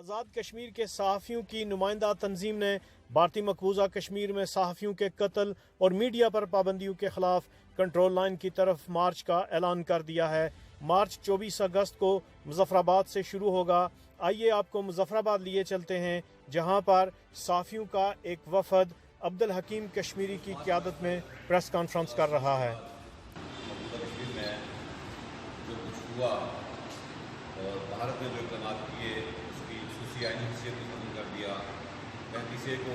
آزاد کشمیر کے صحافیوں کی نمائندہ تنظیم نے بھارتی مقبوضہ کشمیر میں صحافیوں کے قتل اور میڈیا پر پابندیوں کے خلاف کنٹرول لائن کی طرف مارچ کا اعلان کر دیا ہے۔ مارچ 24 اگست کو مظفر آباد سے شروع ہوگا۔ آئیے آپ کو مظفر آباد لیے چلتے ہیں، جہاں پر صحافیوں کا ایک وفد عبدالحکیم کشمیری کی قیادت میں پریس کانفرنس کر رہا ہے۔ مقبوضہ کشمیر میں جو کچھ ہوا اور بھارت نے جو اقدامات کیے اس کی خصوصی آئینی حیثیت کو ختم کر دیا، 35A کو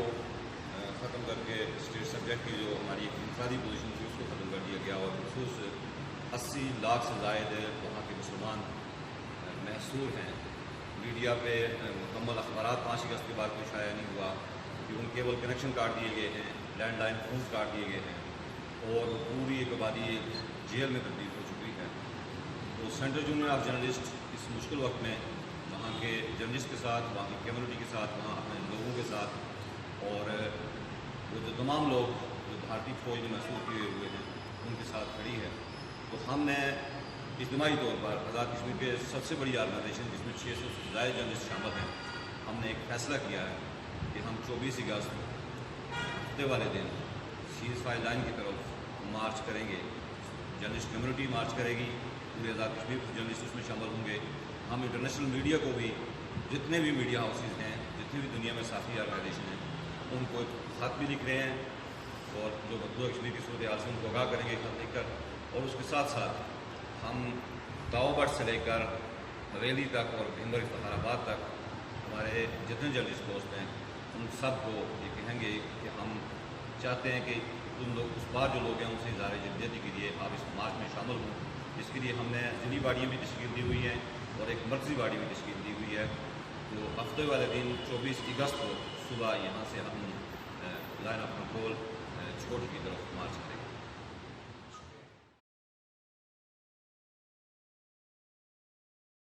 ختم کر کے اسٹیٹ سبجیکٹ کی جو ہماری ایک انفرادی پوزیشن تھی اس کو ختم کر دیا گیا، اور خصوص 80 لاکھ سے زائد وہاں کے مسلمان محصور ہیں۔ میڈیا پہ مکمل اخبارات 5 اگست کے بعد کوئی شائع نہیں ہوا کہ ان کیبل کنیکشن کاٹ دیے گئے ہیں، لینڈ لائن فونز کاٹ دیے گئے ہیں اور پوری ایک آبادی جیل میں تبدیل ہو چکی ہے۔ تو سینٹرل یونین آف جرنلسٹ اس مشکل وقت میں وہاں کے جرنلسٹ کے ساتھ، وہاں کی کمیونٹی کے ساتھ، وہاں اپنے لوگوں کے ساتھ، اور وہ جو تمام لوگ جو بھارتی فوج میں محسوس کیے ہوئے ہیں ان کے ساتھ کھڑی ہے۔ تو ہم نے اجتماعی طور پر آزاد کشمیر کے سب سے بڑی آرگنائزیشن جس میں 600 سے زائد جرنلسٹ شامل ہیں، ہم نے ایک فیصلہ کیا ہے کہ ہم 24 اگست ہفتے والے دن سیز فائر لائن کی طرف مارچ کریں گے۔ جرنلسٹ کمیونٹی مارچ کرے گی، پورے آزاد کشمیر کے جرنلسٹ اس میں شامل ہوں گے۔ ہم انٹرنیشنل میڈیا کو بھی، جتنے بھی میڈیا ہاؤسز ہیں، جتنی بھی دنیا میں صحافی آرگنائزیشن ہیں، ان کو ایک خط بھی لکھ رہے ہیں اور جو مقبوضہ کشمیر کی صورتحال سے ان کو آگاہ کریں گے خط لکھ کر، اور اس کے ساتھ ساتھ ہم تاؤ بٹ سے لے کر ریلی تک اور بھیمبر افتخار آباد تک ہمارے جتنے جرنلسٹ دوست ہیں ان سب کو یہ کہیں گے کہ ہم چاہتے ہیں کہ ان لوگ، اس بار جو لوگ ہیں ان سے اظہار یکجہتی کے لیے آپ اس مارچ میں شامل ہوں۔ اس کے لیے ہم نے ضلعی باڑیاں بھی تشکیل دی ہوئی ہیں اور ایک مرکزی باڑی بھی تشکیل دی ہوئی ہے۔ تو ہفتے والے دن 24 اگست کو صبح یہاں سے ہم لائن آف کنٹرول چھوٹ کی طرف مارچ کریں گے۔